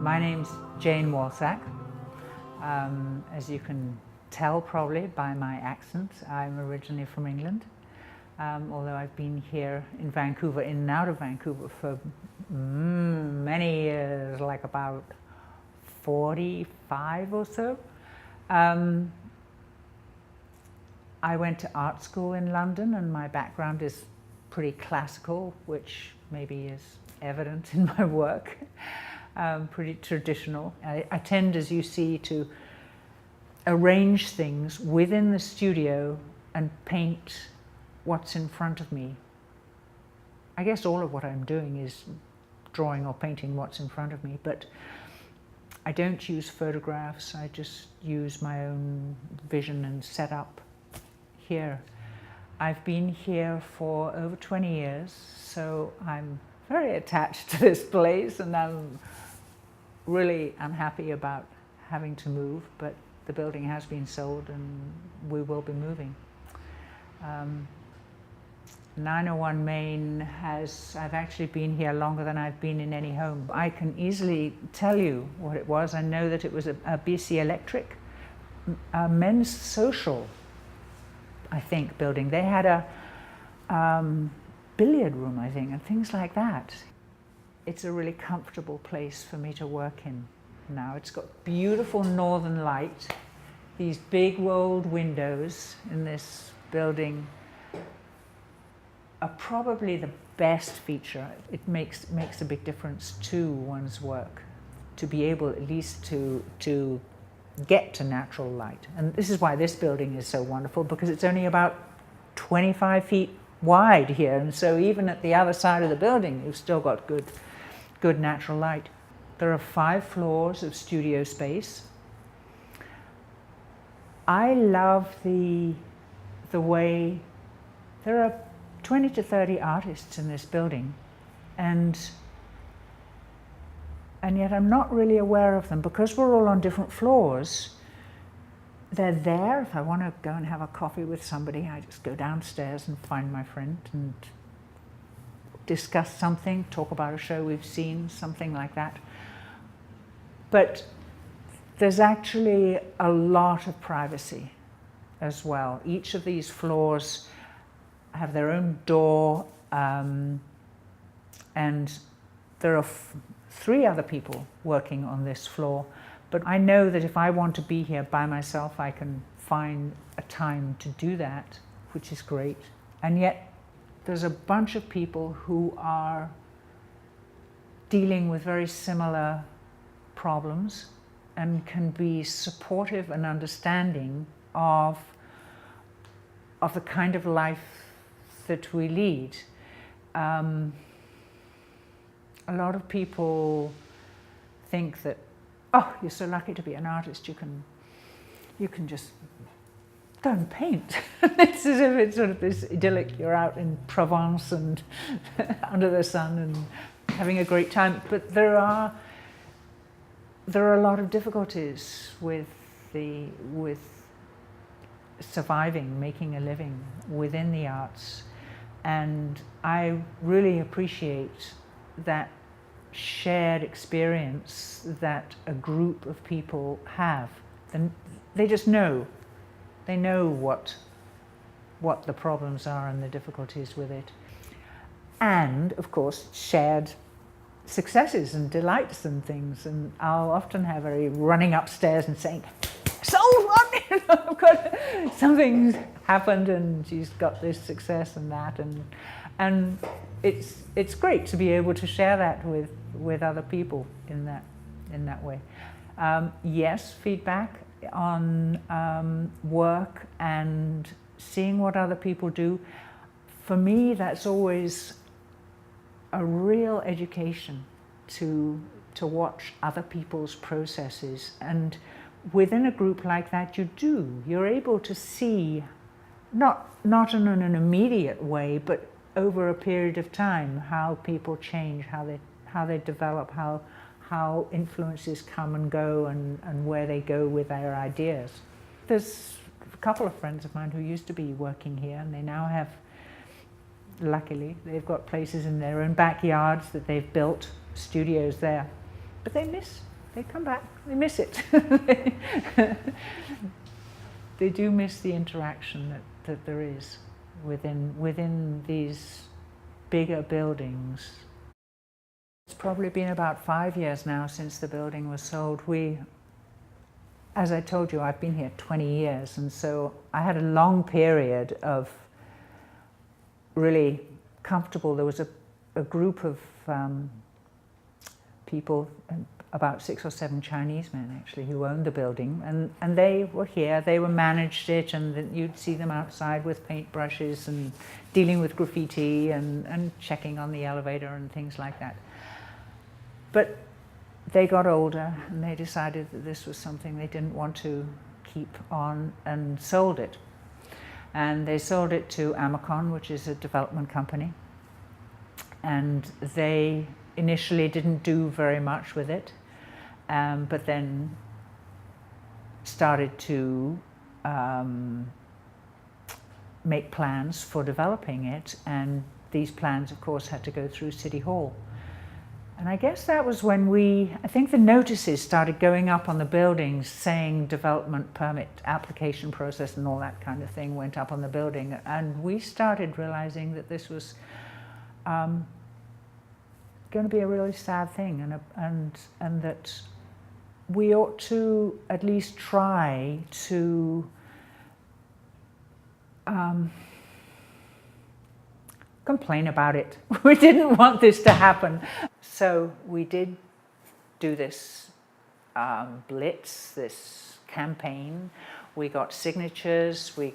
My name's Jane Wolsak. As you can tell probably by my accent, I'm originally from England, although I've been here in Vancouver, in and out of Vancouver for many years, like about 45 or so. I went to art school in London, and my background is pretty classical, which maybe is evident in my work. Pretty traditional. I tend, as you see, to arrange things within the studio and paint what's in front of me. I guess all of what I'm doing is drawing or painting what's in front of me, but I don't use photographs. I just use my own vision and set up here. I've been here for over 20 years, so I'm very attached to this place, and I'm really unhappy about having to move, but the building has been sold and we will be moving. 901 Main I've actually been here longer than I've been in any home. I can easily tell you what it was. I know that it was a BC Electric, a men's social, I think, building. They had a billiard room, I think, and things like that. It's a really comfortable place for me to work in now. It's got beautiful northern light. These big rolled windows in this building are probably the best feature. It makes a big difference to one's work, to be able at least to get to natural light. And this is why this building is so wonderful, because it's only about 25 feet wide here, and so even at the other side of the building you've still got good natural light. There are 5 floors of studio space. I love the way there are 20 to 30 artists in this building, and yet I'm not really aware of them because we're all on different floors. They're there. If I want to go and have a coffee with somebody, I just go downstairs and find my friend and discuss something, talk about a show we've seen, something like that. But there's actually a lot of privacy as well. Each of these floors have their own door, and there are 3 other people working on this floor. But I know that if I want to be here by myself, I can find a time to do that, which is great. And yet there's a bunch of people who are dealing with very similar problems and can be supportive and understanding of the kind of life that we lead. A lot of people think that, oh, you're so lucky to be an artist, you can just go and paint. It's as if it's sort of this idyllic, you're out in Provence and under the sun and having a great time. But there are a lot of difficulties with surviving, making a living within the arts. And I really appreciate that shared experience that a group of people have. And they just know. They know what the problems are and the difficulties with it. And, of course, shared successes and delights and things. And I'll often have Harry running upstairs and saying, sold one! I've got something's happened and she's got this success and that. And it's great to be able to share that with other people in that way. Yes, feedback on work and seeing what other people do. For me, that's always a real education to watch other people's processes. And within a group like that, you're able to see, not in an immediate way, but over a period of time, how people change, how they develop, how influences come and go, and where they go with their ideas. There's a couple of friends of mine who used to be working here, and they now have, luckily, they've got places in their own backyards that they've built, studios there. But they miss they come back, they miss it. They do miss the interaction that there is within these bigger buildings. It's probably been about 5 years now since the building was sold. As I told you, I've been here 20 years, and so I had a long period of really comfortable. There was a group of people, about 6 or 7 Chinese men actually, who owned the building, and they were here, they managed it, and you'd see them outside with paintbrushes and dealing with graffiti and checking on the elevator and things like that. But they got older and they decided that this was something they didn't want to keep on, and sold it. And they sold it to Amacon, which is a development company. And they initially didn't do very much with it, but then started to make plans for developing it. And these plans, of course, had to go through City Hall. And I guess that was when I think the notices started going up on the buildings saying development permit application process and all that kind of thing went up on the building. And we started realizing that this was going to be a really sad thing, and that we ought to at least try to complain about it. We didn't want this to happen. So we did do this blitz, this campaign. We got signatures, we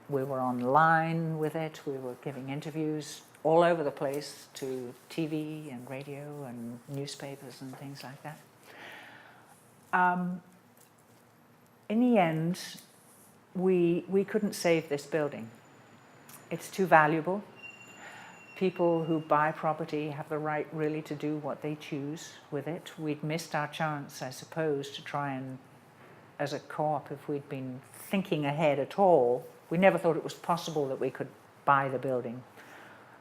were online with it, we were giving interviews all over the place to TV and radio and newspapers and things like that. In the end, we couldn't save this building. It's too valuable. People who buy property have the right really to do what they choose with it. We'd missed our chance, I suppose, to try and, as a co-op, if we'd been thinking ahead at all, we never thought it was possible that we could buy the building.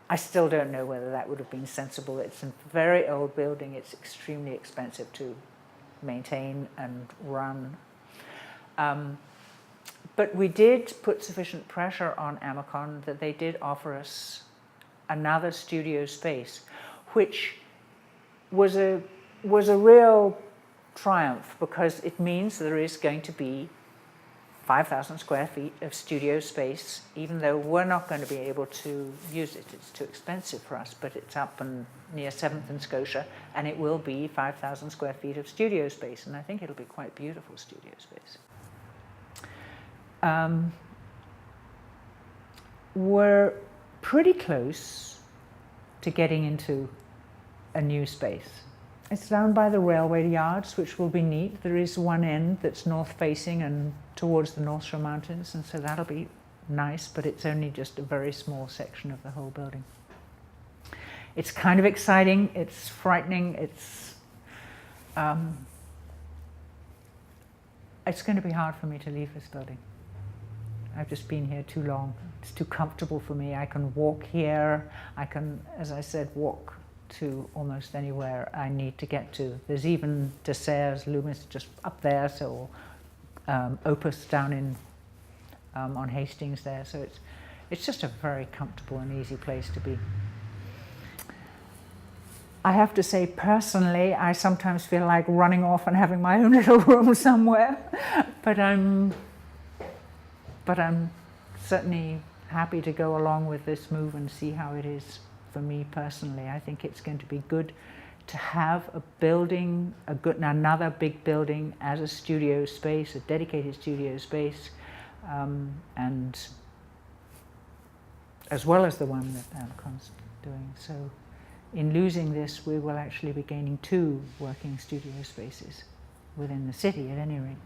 I still don't know whether that would have been sensible. It's a very old building. It's extremely expensive to maintain and run. But we did put sufficient pressure on Amacon that they did offer us another studio space, which was a real triumph, because it means there is going to be 5,000 square feet of studio space, even though we're not going to be able to use it. It's too expensive for us, but it's up near 7th and Scotia, and it will be 5,000 square feet of studio space, and I think it'll be quite beautiful studio space. We're pretty close to getting into a new space. It's down by the railway yards, which will be neat. There is one end that's north-facing and towards the North Shore Mountains, and so that'll be nice, but it's only just a very small section of the whole building. It's kind of exciting, it's frightening, it's going to be hard for me to leave this building. I've just been here too long. It's too comfortable for me. I can walk here. I can, as I said, walk to almost anywhere I need to get to. There's even Desserts, Loomis just up there, so Opus down on Hastings there. So it's just a very comfortable and easy place to be. I have to say, personally, I sometimes feel like running off and having my own little room somewhere, but I'm certainly happy to go along with this move and see how it is for me personally. I think it's going to be good to have a building, another big building as a studio space, a dedicated studio space, and as well as the one that Amacon's doing. So in losing this, we will actually be gaining 2 working studio spaces within the city at any rate.